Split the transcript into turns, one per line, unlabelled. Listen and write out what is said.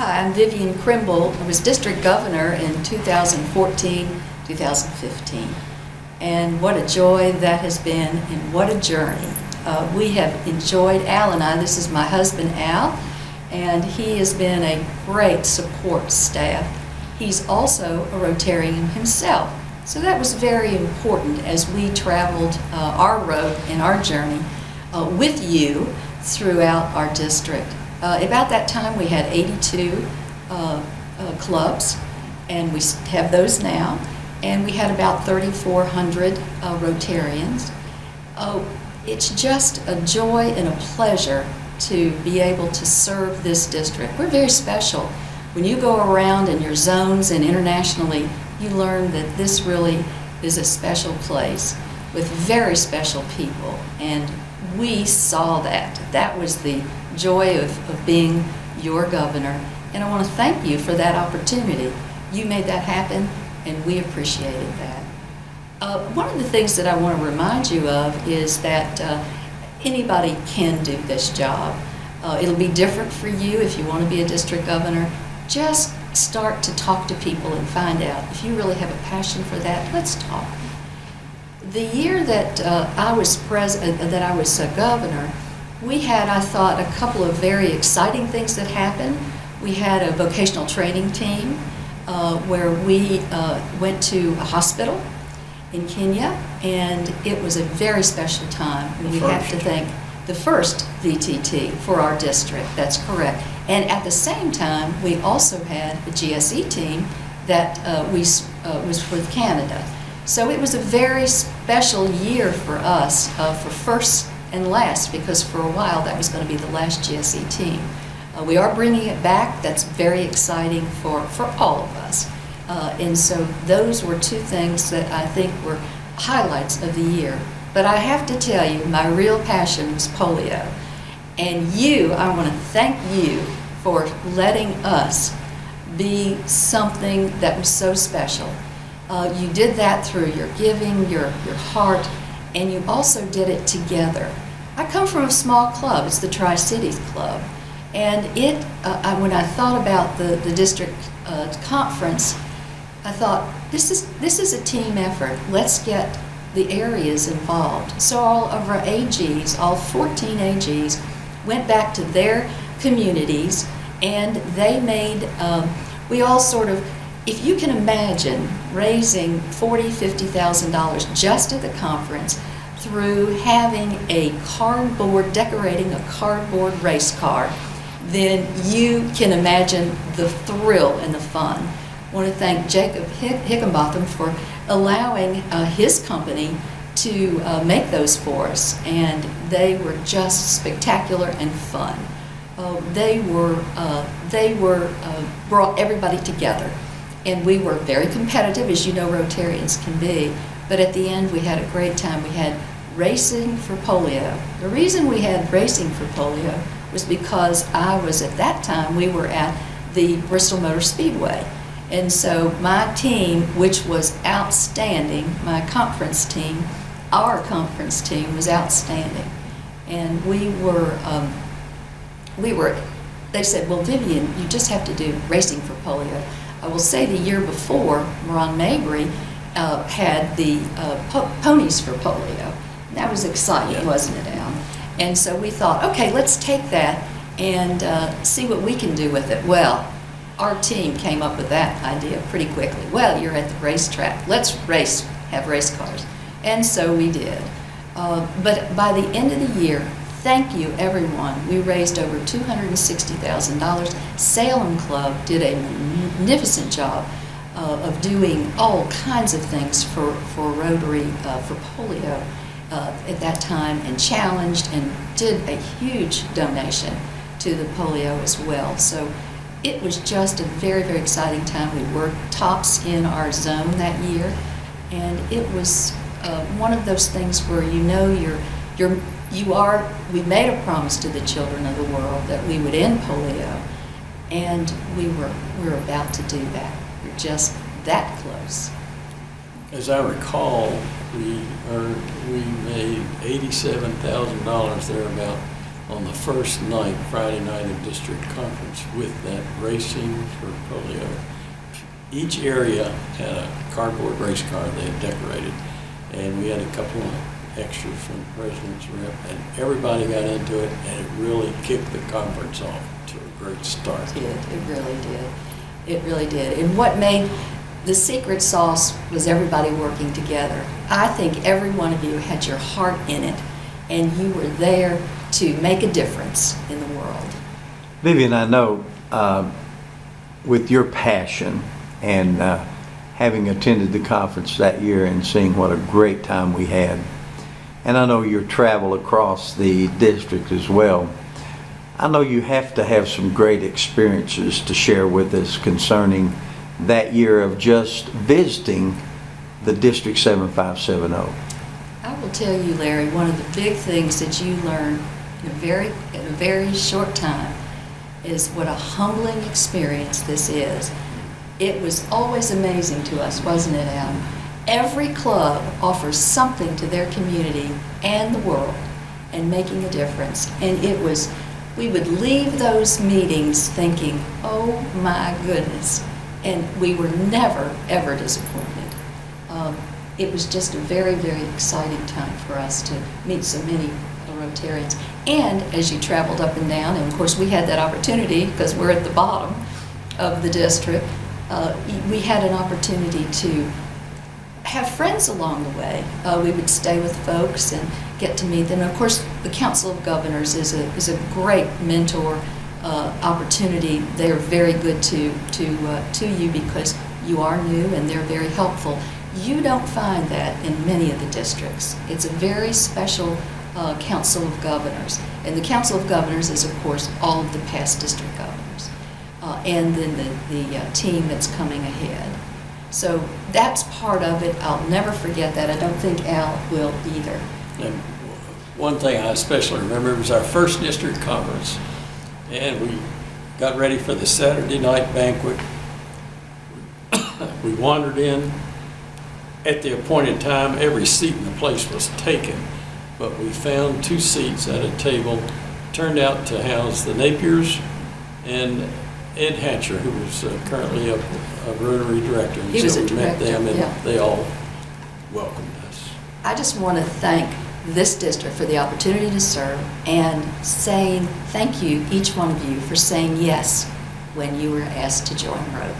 Hi, I'm Vivian Crymble. I was district governor in 2014, 2015. And what a joy that has been, and what a journey. We have enjoyed, Al and I, this is my husband Al, and he has been a great support staff. He's also a Rotarian himself. So that was very important as we traveled our road and our journey with you throughout our district. About that time we had 82 clubs, and we have those now, and we had about 3,400 Rotarians. It's just a joy and a pleasure to be able to serve this district. We're very special. When you go around in your zones and internationally, you learn that this really is a special place with very special people, and we saw that. That was the joy of being your governor, and I want to thank you for that opportunity. You made that happen, and we appreciated that. One of the things that I want to remind you of is that anybody can do this job. It'll be different for you if you want to be a district governor. Just start to talk to people and find out if you really have a passion for that. Let's talk. The year that I was governor, we had, I thought, a couple of very exciting things that happened. We had a vocational training team where we went to a hospital in Kenya, and it was a very special time. And we have to thank the first VTT for our district. That's correct. And at the same time, we also had a GSE team that was with Canada. So it was a very special year for us, for first and last, because for a while that was going to be the last GSE team. We are bringing it back. That's very exciting for all of us. And so those were two things that I think were highlights of the year. But I have to tell you, my real passion was polio. And I want to thank you for letting us be something that was so special. You did that through your giving, your heart, and you also did it together. I come from a small club. It's the Tri-Cities Club. And when I thought about the district conference, I thought, this is a team effort. Let's get the areas involved. So all of our AGs, all 14 AGs, went back to their communities, and they made, we all sort of, if you can imagine raising $40,000, $50,000 just at the conference through having decorating a cardboard race car, then you can imagine the thrill and the fun. I want to thank Jacob Hickenbotham for allowing his company to make those for us, and they were just spectacular and fun. They brought everybody together, and we were very competitive, as you know Rotarians can be, but at the end we had a great time. We had racing for polio. The reason we had racing for polio was because at that time we were at the Bristol Motor Speedway. And so my team, which was outstanding, our conference team was outstanding. And they said, well, Vivian, you just have to do racing for polio. I will say the year before, Ron Mabry had the ponies for polio. That was exciting, wasn't it, Al? And so we thought, okay, let's take that and see what we can do with it. Well, our team came up with that idea pretty quickly. Well, you're at the racetrack. Let's have race cars. And so we did. But by the end of the year, thank you, everyone. We raised over $260,000. Salem Club did a magnificent job of doing all kinds of things for Rotary, for polio at that time, and challenged and did a huge donation to the polio as well. So it was just a very, very exciting time. We were tops in our zone that year, and it was one of those things where we made a promise to the children of the world that we would end polio, and we're about to do that. We're just that close.
As I recall, we made $87,000 there about on the first night, Friday night of district conference, with that racing for polio. Each area had a cardboard race car they had decorated, and we had a couple of extras from the president's rep, and everybody got into it, and it really kicked the conference off to a great start.
It did. It really did. It really did. And what made the secret sauce was everybody working together. I think every one of you had your heart in it, and you were there to make a difference in the world.
Vivian, I know with your passion and having attended the conference that year and seeing what a great time we had, and I know your travel across the district as well, I know you have to have some great experiences to share with us concerning that year of just visiting the District 7570.
I will tell you, Larry, one of the big things that you learn in a very short time is what a humbling experience this is. It was always amazing to us, wasn't it, Al? Every club offers something to their community and the world and making a difference. And we would leave those meetings thinking, oh my goodness, and we were never, ever disappointed. It was just a very, very exciting time for us to meet so many Rotarians. And as you traveled up and down, and of course we had that opportunity because we're at the bottom of the district, we had an opportunity to have friends along the way. We would stay with folks and get to meet them. And of course, the Council of Governors is a great mentor opportunity. They are very good to you because you are new and they're very helpful. You don't find that in many of the districts. It's a very special Council of Governors. And the Council of Governors is, of course, all of the past district governors. And then the team that's coming ahead. So that's part of it. I'll never forget that. I don't think Al will either.
And one thing I especially remember was our first district conference, and we got ready for the Saturday night banquet. We wandered in. At the appointed time, every seat in the place was taken, but we found 2 seats at a table, turned out to house the Napiers and Ed Hatcher, who was currently a Rotary director. And
he was
so
a
we met
director,
them, and
yeah.
they all welcomed us.
I just want to thank this district for the opportunity to serve and saying thank you, each one of you, for saying yes when you were asked to join Rotary.